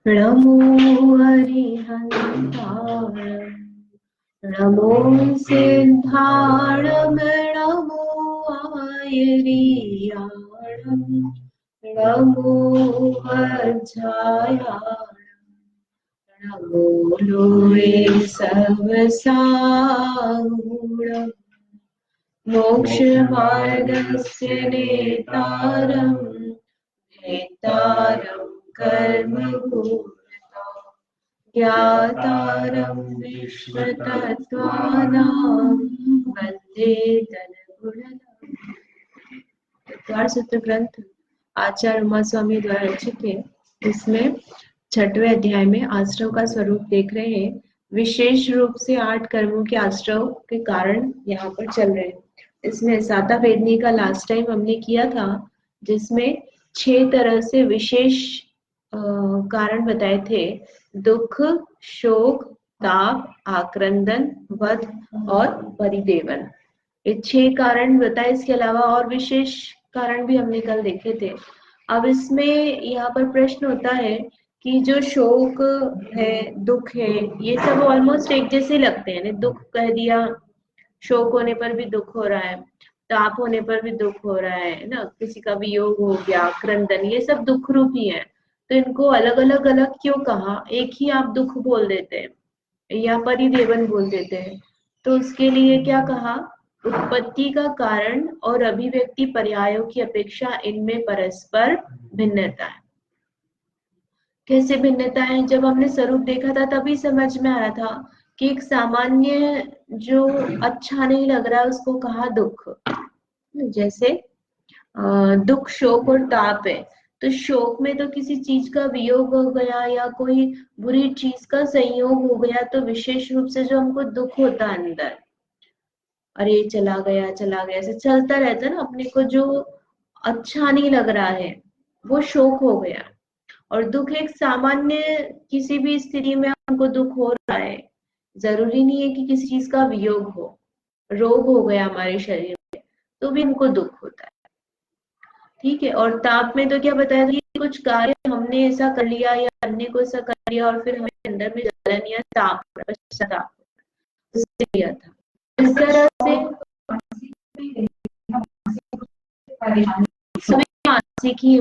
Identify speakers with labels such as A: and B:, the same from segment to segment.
A: नमो हरिहन्तारम् नमो सिद्धाणं नमो आयर्याणं नमो वज्रायाणं नमो लोरे सर्वसागुणम् मोक्षमार्गस्य नेतारं नेतारं कर्मभूता ज्ञातारं विश्वतत्त्वानां वन्दे तद्गुणधामम्। तत्वार सूत्र ग्रंथ आचार्य उमा स्वामी द्वारा रचित है। इसमें 6वें अध्याय में आश्रव का स्वरूप देख रहे हैं। विशेष रूप से 8 कर्मों के आश्रव के कारण यहाँ पर चल रहे हैं। इसमें साता वेदनी का लास्ट टाइम हमने किया था, जिसमें 6 तरह से विशेष कारण बताए थे। दुख, शोक, ताप, आक्रंदन, वध और परिदेवन, ये 6 कारण बताए। इसके अलावा और विशेष कारण भी हमने कल देखे थे। अब इसमें यहाँ पर प्रश्न होता है कि जो शोक है, दुख है, ये सब ऑलमोस्ट एक जैसे लगते हैं। दुख कह दिया, शोक होने पर भी दुख हो रहा है, ताप होने पर भी दुख हो रहा है ना, किसी का वियोग हो गया, क्रंदन, ये सब दुख रूप ही है। तो इनको अलग अलग अलग क्यों कहा? एक ही आप दुख बोल देते हैं या परिदेवन बोल देते हैं। तो उसके लिए क्या कहा? उत्पत्ति का कारण और अभिव्यक्ति पर्यायों की अपेक्षा इनमें परस्पर भिन्नता है। कैसे भिन्नता है? जब हमने स्वरूप देखा था तभी समझ में आया था कि एक सामान्य जो अच्छा नहीं लग रहा है उसको कहा दुख। जैसे दुख, शोक और ताप है। तो शोक में तो किसी चीज का वियोग हो गया या कोई बुरी चीज का संयोग हो गया, तो विशेष रूप से जो हमको दुख होता है अंदर, अरे चला गया चला गया, ऐसे चलता रहता है ना, अपने को जो अच्छा नहीं लग रहा है वो शोक हो गया। और दुख एक सामान्य, किसी भी स्थिति में हमको दुख हो रहा है, जरूरी नहीं है कि किसी चीज का वियोग हो। रोग हो गया हमारे शरीर में तो भी हमको दुख होता है, ठीक है। और ताप में तो क्या बताया था कि कुछ कार्य हमने ऐसा कर लिया या अन्य को ऐसा कर लिया और फिर हमें अंदर में जलन या ताप, पश्चाताप उससे लिया था। इस तरह से मानसिक ही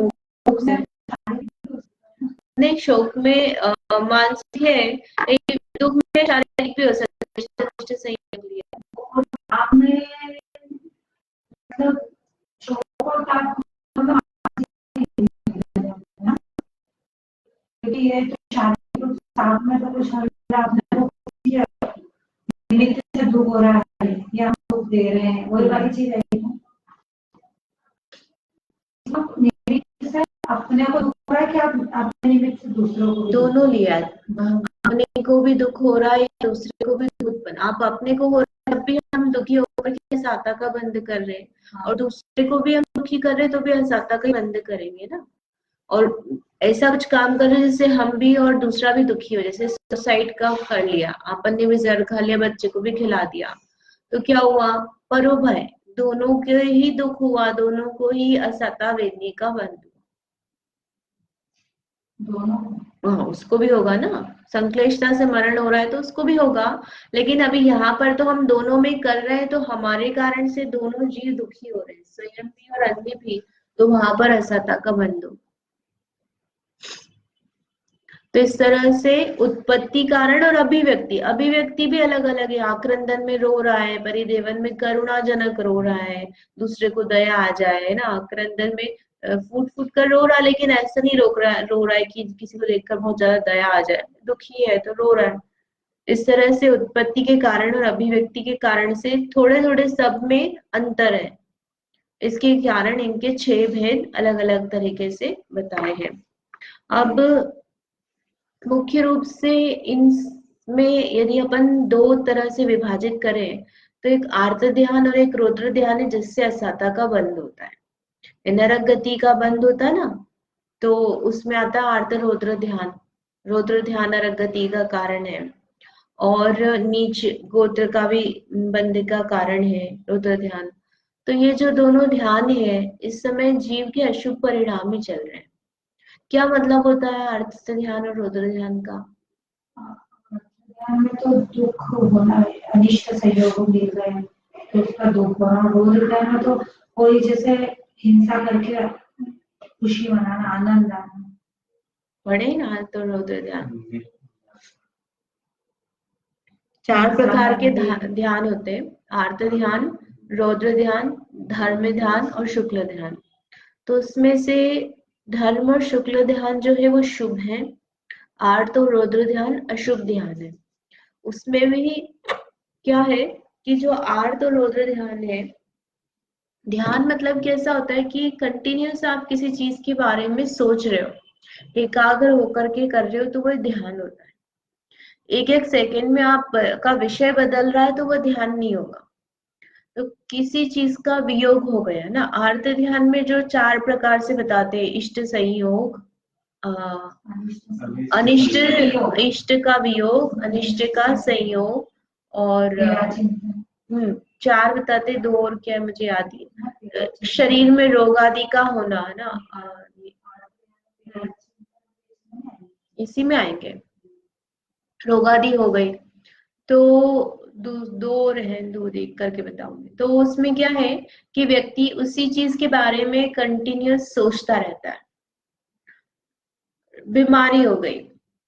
A: नहीं, शोक में मानसिक है, एक दुख में शारीरिक भी हो सकता है। सही लिया आपने, मतलब शोक और ताप है, तो शारीरिक रूप से ताप में तो कुछ आपने निमित्त से दुख हो रहा है या हम दुख दे रहे हैं, वही वाली चीज है। अपने को दुख हो रहा है कि आप अपने निमित्त से दूसरों को? दोनों लिया, अपने को भी दुख हो रहा है, दूसरे को भी दुख। आप अपने को हो रहा है तब भी हम दुखी होकर के साता का बंद कर रहे हैं, और दूसरे को भी हम दुखी कर रहे हैं तो भी हम साता का ही बंद करेंगे ना। और ऐसा कुछ काम कर रहे हैं जिससे हम भी और दूसरा भी दुखी हो। जैसे सुसाइड का कर लिया, अपन ने भी जहर खा लिया, बच्चे को भी खिला दिया, तो क्या हुआ? परोभय, दोनों के ही दुख हुआ, दोनों को ही असता वेदनी का बंद हुआ। दोनों, उसको भी होगा ना, संक्लेशता से मरण हो रहा है तो उसको भी होगा। लेकिन अभी यहाँ पर तो हम दोनों में कर रहे हैं, तो हमारे कारण से दोनों जीव दुखी हो रहे हैं, स्वयं भी और अन्य भी। तो वहां पर असता का बंध हो। तो इस तरह से उत्पत्ति कारण और अभिव्यक्ति, अभिव्यक्ति भी अलग अलग है। आक्रंदन में रो रहा है, परिदेवन में करुणाजनक रो रहा है, दूसरे को दया आ जाए ना। आक्रंदन में फूट फूट कर रो रहा है, लेकिन ऐसा नहीं रो रहा है कि किसी को देखकर बहुत ज्यादा दया आ जाए, दुखी है तो रो रहा है। इस तरह से उत्पत्ति के कारण और अभिव्यक्ति के कारण से थोड़े थोड़े सब में अंतर है। इसके कारण इनके 6 भेद अलग अलग तरीके से बताए हैं। अब मुख्य रूप से इनमें यदि अपन 2 तरह से विभाजित करें, तो एक आर्त ध्यान और एक रौद्र ध्यान है, जिससे असाता का बंध होता है। नरक गति का बंध होता है ना, तो उसमें आता है आर्त रौद्र ध्यान। रौद्र ध्यान नरक गति का कारण है, और नीच गोत्र का भी बंध का कारण है रौद्र ध्यान। तो ये जो दोनों ध्यान है, इस समय जीव के अशुभ परिणाम ही चल रहे हैं। क्या मतलब होता है आर्त ध्यान और रौद्र ध्यान का?
B: ध्यान में तो दुख होना, अनिष्ट संयोग मिल गए तो उसका दुख होना। रौद्र ध्यान में तो कोई जैसे हिंसा करके खुशी मनाना, आनंद आना।
A: पढ़े ना आर्त और रौद्र ध्यान। 4 प्रकार के ध्यान होते हैं, आर्त ध्यान, रौद्र ध्यान, धर्म ध्यान और शुक्ल ध्यान। तो उसमें से धर्म और शुक्ल ध्यान जो है वो शुभ है, आर्त और रौद्र ध्यान अशुभ ध्यान है। उसमें भी क्या है कि जो आर्त और रौद्र ध्यान है, ध्यान मतलब कैसा होता है कि कंटिन्यूस आप किसी चीज के बारे में सोच रहे हो, एकाग्र होकर के कर रहे हो, तो वो ध्यान होता है। एक एक सेकंड में आप का विषय बदल रहा है तो वो ध्यान नहीं होगा। तो किसी चीज का वियोग हो गया ना। आर्त ध्यान में जो 4 प्रकार से बताते हैं, इष्ट संयोग, अनिष्ट, इष्ट का वियोग, अनिष्ट का संयोग, और 4 बताते, 2 और क्या है मुझे याद नहीं। शरीर में रोग आदि का होना है ना, इसी में आएंगे, रोग आदि हो गई। तो दो रहे, दो देख करके बताऊंगी। तो उसमें क्या है कि व्यक्ति उसी चीज के बारे में कंटिन्यूस सोचता रहता है। बीमारी हो गई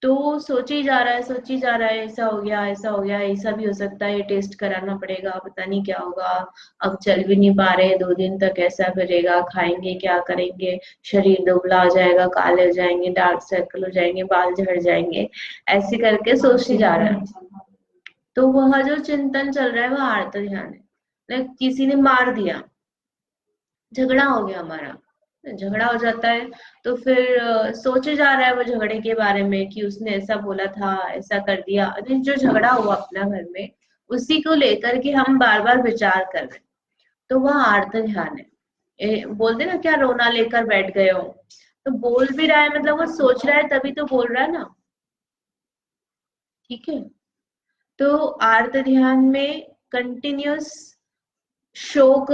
A: तो सोची जा रहा है, सोची जा रहा है, ऐसा हो गया, ऐसा हो गया, ऐसा भी हो सकता है, ये टेस्ट कराना पड़ेगा, पता नहीं क्या होगा, अब चल भी नहीं पा रहे, 2 दिन तक ऐसा करेगा, खाएंगे क्या करेंगे, शरीर दुबला हो जाएगा, काले हो जाएंगे, डार्क सर्कल हो जाएंगे, बाल झड़ जाएंगे, ऐसे करके सोचते जा रहा है। तो वह जो चिंतन चल रहा है वह आर्त ध्यान है। लाइक किसी ने मार दिया, झगड़ा हो गया हमारा, झगड़ा हो जाता है तो फिर सोचे जा रहा है वो झगड़े के बारे में कि उसने ऐसा बोला था, ऐसा कर दिया। अरे जो झगड़ा हुआ अपना घर में, उसी को लेकर के हम बार बार विचार कर रहे हैं, तो वह आर्त ध्यान है। बोलते ना क्या रोना लेकर बैठ गए हो, तो बोल भी रहा है, मतलब वो सोच रहा है तभी तो बोल रहा है ना। ठीक है। तो आर्त ध्यान में कंटिन्यूस शोक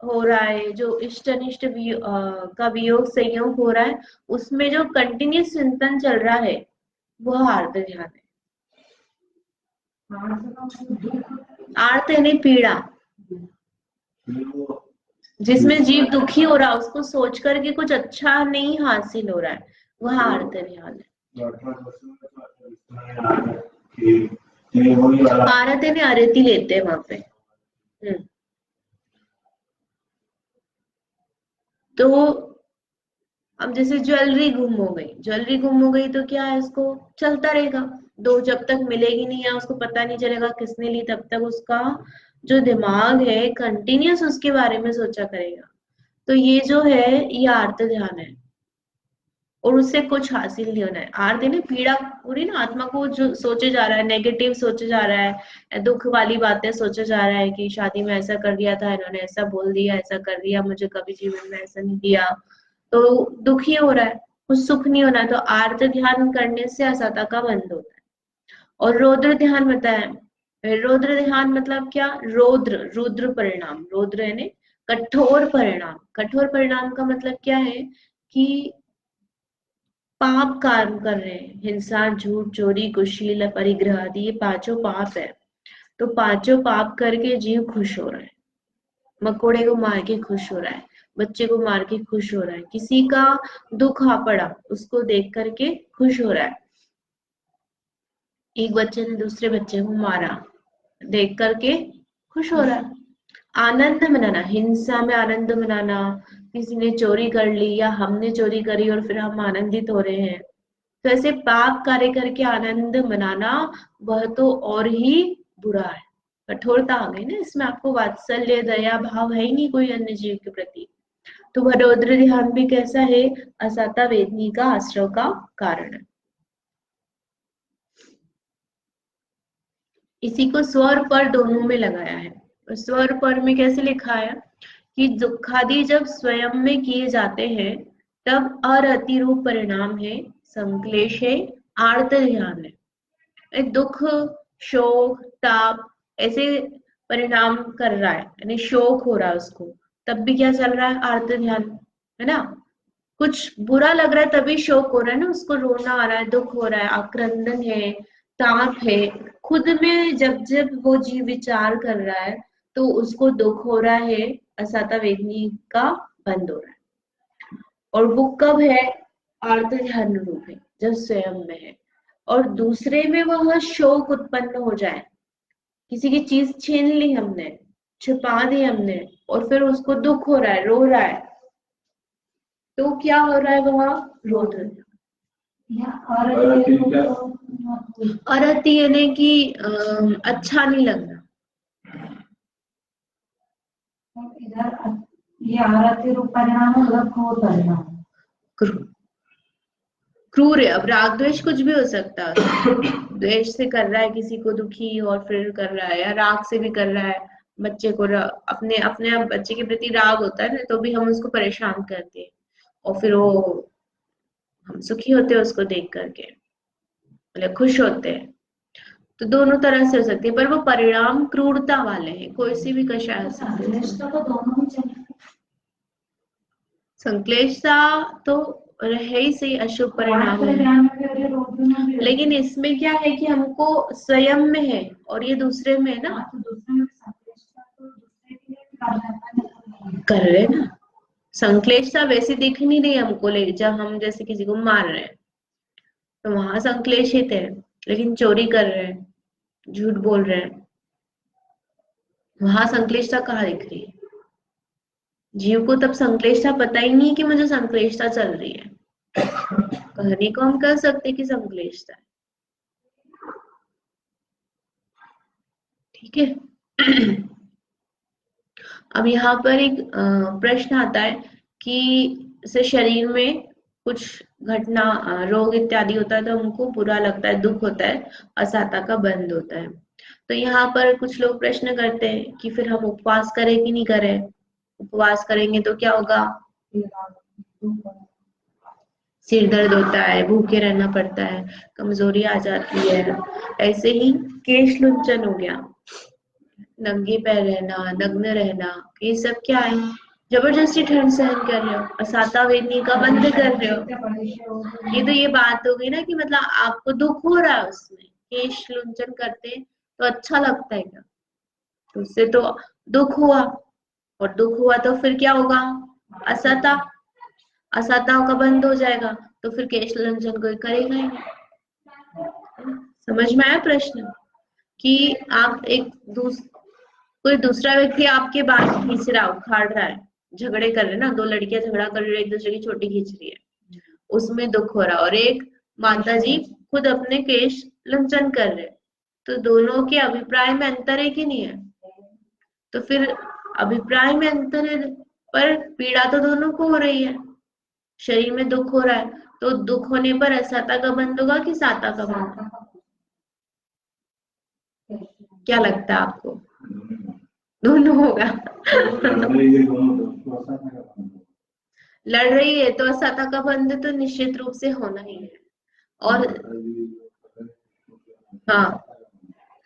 A: हो रहा है, जो इष्ट अनिष्ट का वियोग संयोग हो रहा है, उसमें जो कंटिन्यूस चिंतन चल रहा है वह आर्त ध्यान है। आर्त यानी पीड़ा, जिसमें जीव दुखी हो रहा है, उसको सोच करके कुछ अच्छा नहीं हासिल हो रहा है, वह आर्त ध्यान है। आरत यानी आरती लेते हैं वहां पे। तो अब जैसे ज्वेलरी गुम हो गई, ज्वेलरी गुम हो गई तो क्या है, इसको चलता रहेगा, दो जब तक मिलेगी नहीं या उसको पता नहीं चलेगा किसने ली, तब तक उसका जो दिमाग है कंटिन्यूस उसके बारे में सोचा करेगा। तो ये जो है ये आर्त ध्यान है, और उससे कुछ हासिल नहीं होना है। आर्त ने पीड़ा पूरी ना, आत्मा को जो सोचे जा रहा है, नेगेटिव सोचे जा रहा है, दुख वाली बातें सोचे जा रहा है कि शादी में ऐसा कर दिया था, इन्होंने ऐसा बोल दिया, ऐसा कर दिया, मुझे कभी जीवन में ऐसा नहीं दिया, तो दुखी हो रहा है, कुछ सुख नहीं होना है। तो आर्त ध्यान करने से असता का बंध होता है। और रौद्र ध्यान बताया, रौद्र ध्यान मतलब क्या, रौद्र, रुद्र परिणाम, रौद्र यानी कठोर परिणाम। कठोर परिणाम का मतलब क्या है कि पाप काम कर रहे हैं, हिंसा, झूठ, चोरी, कुशील, परिग्रह आदि, ये पांचों पाप है। तो पांचों पाप करके जीव खुश हो रहा है, मकोड़े को मार के खुश हो रहा है, बच्चे को मार के खुश हो रहा है, किसी का दुख आ पड़ा उसको देख करके खुश हो रहा है, एक बच्चे ने दूसरे बच्चे को मारा देख करके खुश हो रहा है। आनंद मनाना, हिंसा में आनंद मनाना, किसी ने चोरी कर ली या हमने चोरी करी और फिर हम आनंदित हो रहे हैं, तो ऐसे पाप कार्य करके आनंद मनाना, वह तो और ही बुरा है। कठोरता आ गई ना इसमें, आपको वात्सल्य दया भाव है ही नहीं कोई अन्य जीव के प्रति। तो वह रौद्र ध्यान भी कैसा है, असाता वेदनी का आश्रय का कारण है। इसी को स्वर पर दोनों में लगाया है। स्वर पर में कैसे लिखा है कि दुखादि जब स्वयं में किए जाते हैं तब अरति रूप परिणाम है, संक्लेश है, आर्त ध्यान है। दुख, शोक, ताप ऐसे परिणाम कर रहा है, यानी शोक हो रहा है उसको, तब भी क्या चल रहा है, आर्त ध्यान, है ना। कुछ बुरा लग रहा है तभी शोक हो रहा है ना, उसको रोना आ रहा है, दुख हो रहा है, आक्रंदन है, ताप है, खुद में जब जब वो जीव विचार कर रहा है तो उसको दुख हो रहा है, असाता वेदनी का बंद हो रहा है। और वो कब है? आर्त ध्यान रूप है, जब स्वयं में है। और दूसरे में वह शोक उत्पन्न हो जाए, किसी की चीज छीन ली हमने, छिपा दी हमने, और फिर उसको दुख हो रहा है, रो रहा है, तो क्या हो रहा है? वह रोध अरति यानी कि अच्छा नहीं लगना।
B: इधर ये आरती रूप परिणाम है, उधर क्रोध परिणाम,
A: क्रूर है। अब राग द्वेष कुछ भी हो सकता है, द्वेष से कर रहा है किसी को दुखी और फिर कर रहा है, या राग से भी कर रहा है, बच्चे को अपने अपने बच्चे के प्रति राग होता है ना, तो भी हम उसको परेशान करते हैं, और फिर वो हम सुखी होते हैं उसको देख करके, मतलब खुश होते हैं। तो दोनों तरह से हो सकती है, पर वो परिणाम क्रूरता वाले हैं, कोई सी भी कषाय हो सकती है। संक्लेशता तो रहे ही सही अशुभ परिणाम है, लेकिन इसमें क्या है कि हमको स्वयं में है और ये दूसरे में है ना, कर रहे ना। संक्लेशता वैसे दिख नहीं रही हमको, ले जब हम जैसे किसी को मार रहे हैं तो वहां संक्लेशित है, लेकिन चोरी कर रहे हैं, झूठ बोल रहे हैं, वहां संक्लेशता कहाँ दिख रही है? जीव को तब संक्लेशता पता ही नहीं कि मुझे संक्लेशता चल रही है, कहने को हम कह सकते कि संक्लेशता है। ठीक है। अब यहाँ पर एक प्रश्न आता है कि जैसे शरीर में कुछ घटना रोग इत्यादि होता है तो हमको बुरा लगता है, दुख होता है, असाता का बंध होता है। तो यहाँ पर कुछ लोग प्रश्न करते हैं कि फिर हम उपवास करें कि नहीं करें, उपवास करेंगे तो क्या होगा? सिर दर्द होता है, भूखे रहना पड़ता है, कमजोरी आ जाती है। ऐसे ही केश लुंचन हो गया, नंगे पैर रहना, नग्न रहना, ये सब क्या है? जबरदस्ती ठंड सहन कर रहे हो, असाता वेदनी का बंद कर रहे हो। ये तो ये बात हो गई ना कि मतलब आपको दुख हो रहा है उसमें, केश लुंचन करते तो अच्छा लगता है क्या? तो उससे तो दुख हुआ, और दुख हुआ तो फिर क्या होगा? असता, असताओं का बंद हो जाएगा, तो फिर केश लुंचन कोई करेगा ही नहीं। समझ में आया प्रश्न? कि आप कोई दूसरा व्यक्ति आपके बाल खींच रहा, उखाड़ रहा है, झगड़े कर रहे ना, दो लड़कियां झगड़ा कर रही है, एक दूसरे की चोटी खींच रही है, उसमें दुख हो रहा, और एक माता जी खुद अपने केश लंचन कर रहे, तो दोनों के अभिप्राय में अंतर है कि नहीं है? तो फिर अभिप्राय में अंतर है, पर पीड़ा तो दोनों को हो रही है, शरीर में दुख हो रहा है, तो दुख होने पर असाता का बंध होगा कि साता का बंध? क्या लगता है आपको? दोनों होगा। लड़ रही है तो असाता का बंध तो निश्चित रूप से होना ही है। और हाँ,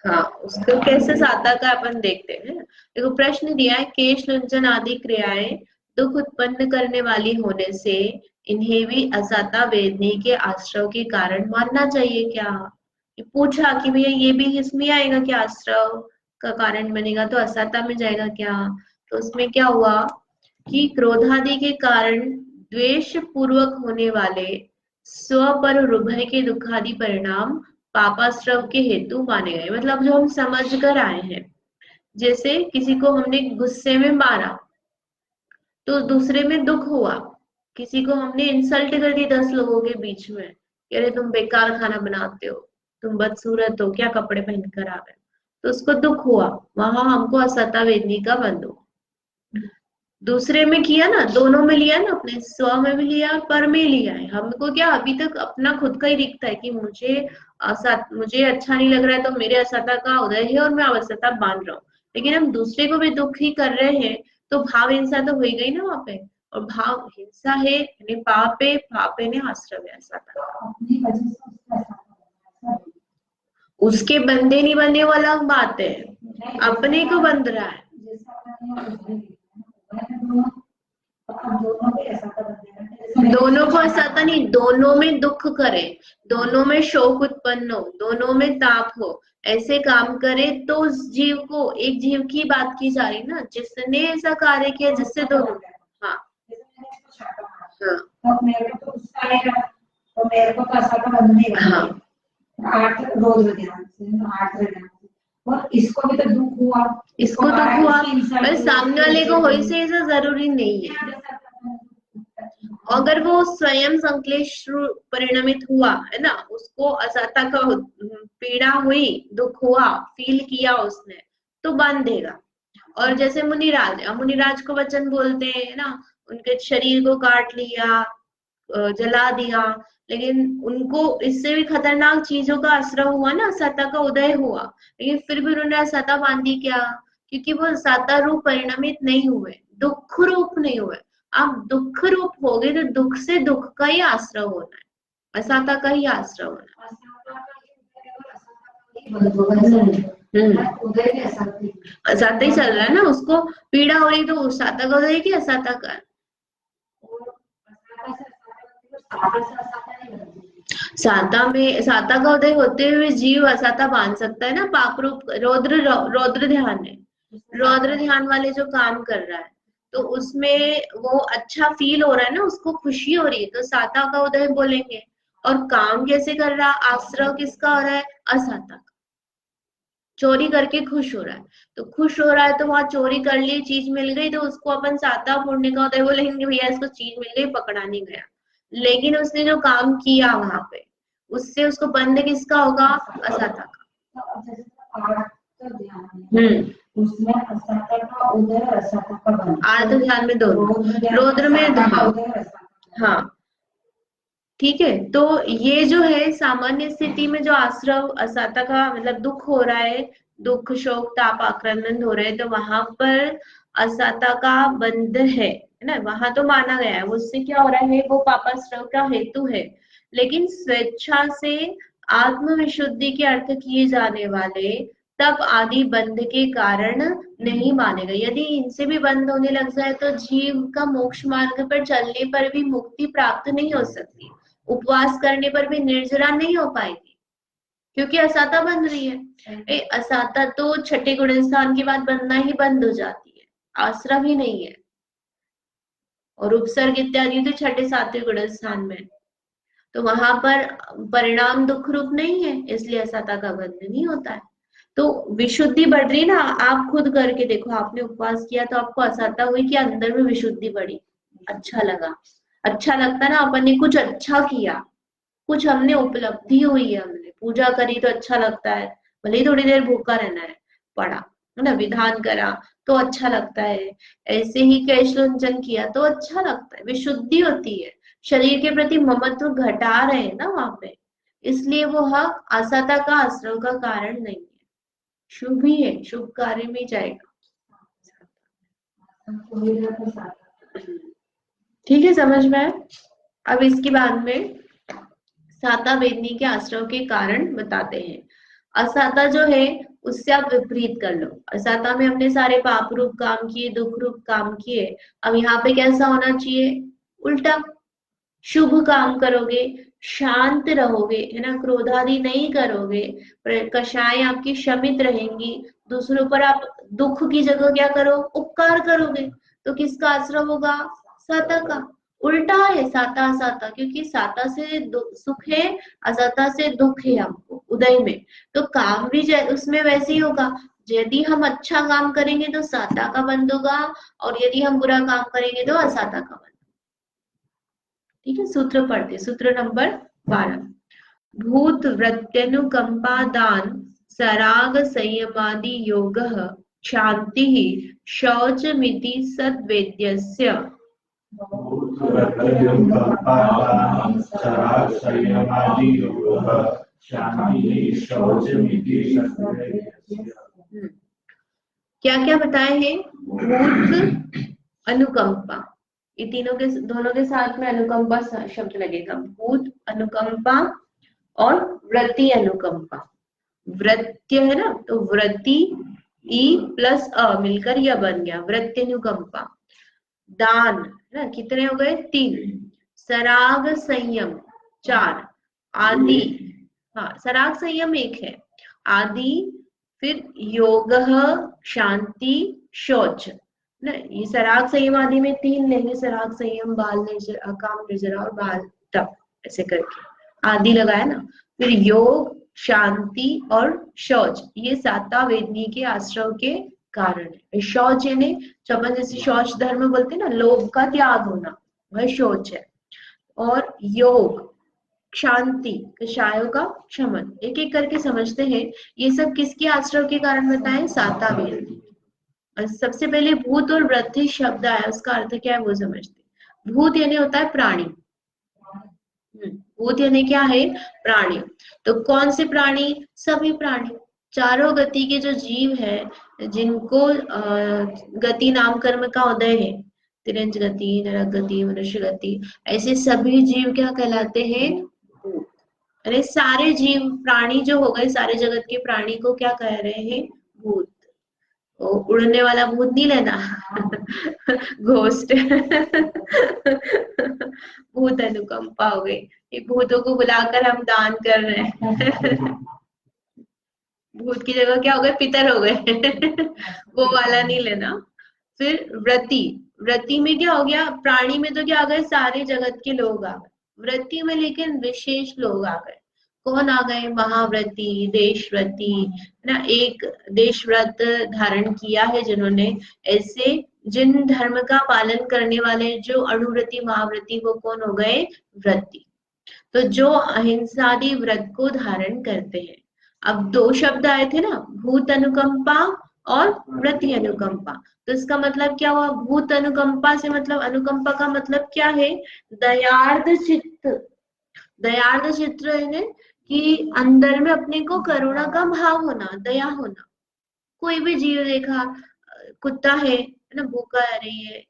A: हाँ, उसको कैसे साता का अपन देखते हैं। देखो प्रश्न दिया है, केश लुंचन आदि क्रियाएं दुख उत्पन्न करने वाली होने से इन्हें भी असाता वेदनी के आश्रव के कारण मानना चाहिए क्या? ये पूछा कि भैया ये भी इसमें आएगा क्या, आश्रव का कारण बनेगा तो असाता में जाएगा क्या? तो उसमें क्या हुआ कि क्रोधादि के कारण द्वेष पूर्वक होने वाले स्व पर रुभय के दुखादि परिणाम पापाश्रव के हेतु माने गए। मतलब जो हम समझ कर आए हैं, जैसे किसी को हमने गुस्से में मारा तो दूसरे में दुख हुआ, किसी को हमने इंसल्ट कर दी 10 लोगों के बीच में, अरे तुम बेकार खाना बनाते हो, तुम बदसूरत हो, क्या कपड़े पहन कर आ गए, तो उसको दुख हुआ, वहां हमको असता वेदनी का बंध हो। दूसरे में किया ना, दोनों में लिया ना, अपने स्व में भी लिया, पर में लिया है। हमको क्या अभी तक अपना खुद का ही दिखता है कि मुझे अच्छा नहीं लग रहा है तो मेरे असता का उदय है और मैं अवसता मान रहा हूँ, लेकिन हम दूसरे को भी दुख ही कर रहे हैं, तो भाव हिंसा तो हो ही गई ना वहां पे। और भाव हिंसा है यानी पाप है, पाप है ने आश्रव है असता, उसके बंदे नहीं बने वाला बात है, अपने को बंध रहा है। दोनों को असाता नहीं, दोनों में दुख करे, दोनों में शोक उत्पन्न हो, दोनों में ताप हो, ऐसे काम करे तो उस जीव को, एक जीव की बात की जा रही ना, जिसने ऐसा कार्य किया जिससे दोनों। हाँ हाँ
B: तो मेरे को तो उसका आएगा, तो मेरे को तो असाता बनने
A: हाँ
B: 8 रोज ध्यान से, 8 ध्यान से, और इसको भी तो दुख हुआ,
A: इसको दुख हुआ, पर सामने वाले को होई से ऐसा जरूरी नहीं है। अगर वो स्वयं संक्लेश परिणमित हुआ है ना, उसको असाता का पीड़ा हुई, दुख हुआ, फील किया उसने, तो बांधेगा। और जैसे मुनिराज को वचन बोलते हैं ना, उनके शरीर को काट लिया, जला दिया, लेकिन उनको इससे भी खतरनाक चीजों का आश्रय हुआ ना, असाता का उदय हुआ, लेकिन फिर भी उन्होंने असाता बांधी क्या? क्योंकि वो असाता रूप परिणमित नहीं हुए, दुख रूप नहीं हुए। आप दुख रूप हो गए तो दुख से दुख का ही आश्रय होना है, असाता का ही आश्रय होना है। असाता ही चल रहा है ना, उसको पीड़ा हो रही तो असाता का उदय की असाता का। साता का उदय होते हुए जीव असाता बांध सकता है ना, पाप रूप रौद्र ध्यान है, रौद्र ध्यान वाले जो काम कर रहा है, तो उसमें वो अच्छा फील हो रहा है ना, उसको खुशी हो रही है, तो साता का उदय बोलेंगे। और काम कैसे कर रहा, आश्रय किसका हो रहा है? असाता का। चोरी करके खुश हो रहा है, तो खुश हो रहा है तो वहां चोरी कर ली, चीज मिल गई, तो उसको अपन साता पुण्य का उदय बोलेंगे, भैया इसको चीज मिल गई, पकड़ा नहीं गया। लेकिन उसने जो काम किया वहां पे, उससे उसको बंध किसका होगा? असाता का।
B: उसमें असाता का उदय, असाता का बंध,
A: आर्त ध्यान में दोनों, रौद्र में हाँ ठीक है। तो ये जो है सामान्य स्थिति में जो आश्रव असाता का मतलब दुख हो रहा है, दुख शोक ताप आक्रंदन हो रहे हैं, तो वहां पर असाता का बंध है ना, वहां तो माना गया है, उससे क्या हो रहा है, वो पापाश्रव का हेतु है। लेकिन स्वेच्छा से आत्म विशुद्धि के अर्थ किए जाने वाले तप आदि बंध के कारण नहीं माने गए। यदि इनसे भी बंद होने लग जाए तो जीव का मोक्ष मार्ग पर चलने पर भी मुक्ति प्राप्त नहीं हो सकती, उपवास करने पर भी निर्जरा नहीं हो पाएगी, क्योंकि असाता बन रही है। असाता तो छठे गुण स्थान के बाद बनना ही बंद हो जाती है, आश्रम ही नहीं है, और उपसर्ग इत्यादि तो छठे सातवें गुण स्थान में, तो वहां पर परिणाम दुख रूप नहीं है, इसलिए असाता का बंध नहीं होता है। तो विशुद्धि बढ़ रही ना, आप खुद करके देखो, आपने उपवास किया तो आपको असाता हुई कि अंदर में विशुद्धि बढ़ी, अच्छा लगा, अच्छा लगता है ना, अपन ने कुछ अच्छा किया, कुछ हमने उपलब्धि हुई है, हमने पूजा करी तो अच्छा लगता है, भले ही थोड़ी देर भूखा रहना है, पढ़ा है ना, विधान करा तो अच्छा लगता है, ऐसे ही कैशलुंचन किया तो अच्छा लगता है, विशुद्धि होती है, शरीर के प्रति ममत्व घटा रहे हैं ना वहां पे, इसलिए वो हक आसाता का आश्रव का कारण नहीं है, शुभ ही है, शुभ कार्य में जाएगा। ठीक है, समझ में आया? अब इसके बाद में साता वेदनी के आश्रव के कारण बताते हैं। असाता जो है उससे आप विपरीत कर लो, असाता में अपने सारे पाप रूप काम किए, दुख रूप काम किए, अब यहाँ पे कैसा होना चाहिए? उल्टा, शुभ काम करोगे, शांत रहोगे, है ना, क्रोधादि नहीं करोगे, कषाएं आपकी शमित रहेंगी, दूसरों पर आप दुख की जगह क्या करो? उपकार करोगे, तो किसका आश्रय होगा? साता का। उल्टा है साता असाता, क्योंकि साता से सुख है, असाता से दुख है हमको उदय में, तो काम भी उसमें वैसे ही होगा। यदि हम अच्छा काम करेंगे तो साता का बंध होगा, और यदि हम बुरा काम करेंगे तो असाता का बंध। ठीक है, सूत्र पढ़ते, सूत्र नंबर 12। भूत वृत्यनुकंपा दान सराग संयमादि योग शांति शौच मिति सद्वेद्यस्य। क्या क्या बताए हैं? भूत, अनुकंपा, ये तीनों के दोनों के साथ में अनुकंपा शब्द लगेगा, भूत अनुकंपा और वृत्ति अनुकंपा। वृत्य है ना, तो वृत्ति ई प्लस अ मिलकर यह बन गया वृत्ति अनुकंपा। दान है ना, कितने हो गए? 3। सराग संयम 4, आदि, हाँ सराग संयम 1 है, आदि, फिर योग, शांति, शौच ना, ये सराग संयम आदि में 3 लेंगे, सराग संयम, बाल निर्जरा, काम निर्जरा और बाल तप, ऐसे करके आदि लगाया ना। फिर योग, शांति और शौच, ये साता वेदनी के आश्रव के कारण है। शौच यानी चपन, जैसे शौच धर्म बोलते हैं ना, लोभ का त्याग होना, वह शौच है। और योग, शांति, कषायों का क्षमन, एक एक करके समझते हैं। ये सब किसके आश्रव के कारण बताएं? साता वेदनी। और सबसे पहले भूत और वृद्धि शब्द आया, उसका अर्थ क्या है वो समझते। भूत यानी होता है प्राणी, भूत यानी क्या है? प्राणी। तो कौन से प्राणी? सभी प्राणी, चारों गति के जो जीव है, जिनको गति नाम कर्म का उदय है, तिरंज गति, नरक गति, मनुष्य गति, ऐसे सभी जीव क्या कहलाते हैं? भूत। अरे सारे जीव प्राणी जो हो गए, सारे जगत के प्राणी को क्या कह रहे हैं? भूत। उड़ने वाला भूत नहीं लेना, घोस्ट। भूत अनुकंपा हो गई, ये भूतों को बुलाकर हम दान कर रहे हैं। भूत की जगह क्या हो गए? पितर हो गए। वो वाला नहीं लेना। फिर व्रति, व्रति में क्या हो गया? प्राणी में तो क्या आ गए? सारे जगत के लोग आ गए। व्रति में लेकिन विशेष लोग आ गए। कौन आ गए? महाव्रति, देशव्रति, है ना, एक देश व्रत धारण किया है जिन्होंने, ऐसे जिन धर्म का पालन करने वाले जो अणुव्रति, महाव्रति, वो कौन हो गए? व्रति। तो जो अहिंसादि व्रत को धारण करते हैं। अब 2 शब्द आए थे ना, भूत अनुकंपा और व्रति अनुकंपा। तो इसका मतलब क्या हुआ? भूत अनुकंपा से मतलब, अनुकंपा का मतलब क्या है? दयार्द चित्त। दयार्द चित्त है कि अंदर में अपने को करुणा का भाव होना, दया होना। कोई भी जीव देखा, कुत्ता है ना, भूखा रह रही है,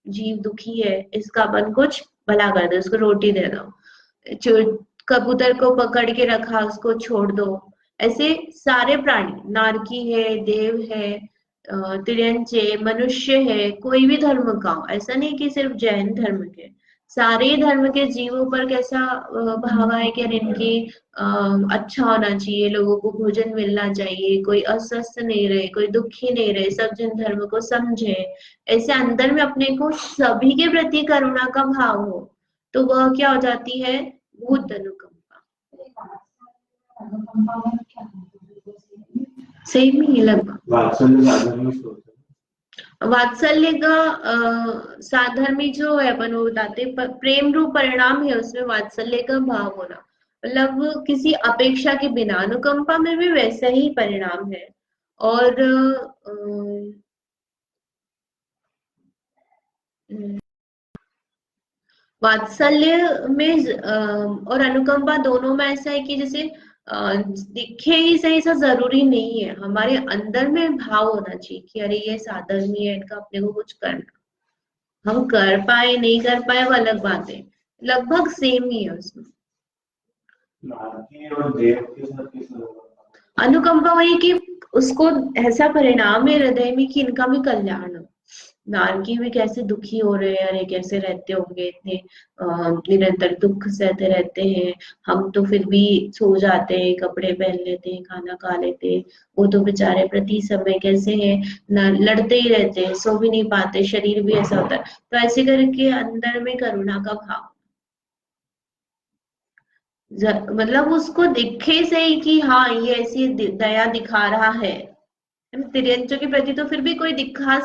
A: जीव दुखी है, इसका अपन कुछ भला कर दो, उसको रोटी दे दो। कबूतर को पकड़ के रखा, उसको छोड़ दो। ऐसे सारे प्राणी, नारकी है, देव है, तिर्यंच है, मनुष्य है, कोई भी धर्म का हो, ऐसा नहीं कि सिर्फ जैन धर्म के, सारे धर्म के जीवों पर कैसा भाव है कि इनके अच्छा होना चाहिए, लोगों को भोजन मिलना चाहिए, कोई अस्वस्थ नहीं रहे, कोई दुखी नहीं रहे, सब जन धर्म को समझे, ऐसे अंदर में अपने को सभी के प्रति करुणा का भाव हो, तो वह क्या हो जाती है? भूत अनुकंपा। सेम ही लगभग। वात्सल्य का साधर्मी जो है अपन वो बताते, प्रेम रूप परिणाम है उसमें वात्सल्य का भाव होना, मतलब किसी अपेक्षा के बिना। अनुकंपा में भी वैसा ही परिणाम है। और वात्सल्य में और अनुकंपा दोनों में ऐसा है कि जैसे दिखे ही सही, ऐसा जरूरी नहीं है, हमारे अंदर में भाव होना चाहिए कि अरे ये साधर्मी है, इनका अपने को कुछ करना। हम कर पाए नहीं कर पाए वो अलग बात है, लगभग सेम ही है उसमें। अनुकंपा वही कि उसको ऐसा परिणाम है हृदय में कि इनका भी कल्याण हो। नारकी भी कैसे दुखी हो रहे हैं, अरे कैसे रहते होंगे, इतने निरंतर दुख सहते रहते हैं, हम तो फिर भी सो जाते हैं, कपड़े पहन लेते हैं, खाना खा लेते हैं, वो तो बेचारे प्रति समय कैसे है न, लड़ते ही रहते हैं, सो भी नहीं पाते, शरीर भी ऐसा होता है। तो ऐसे करके अंदर में करुणा का भाव, मतलब उसको दिखे से ही कि हाँ ये ऐसी दया दिखा रहा है। तिर्यंचों के प्रति तो फिर भी कोई दिखा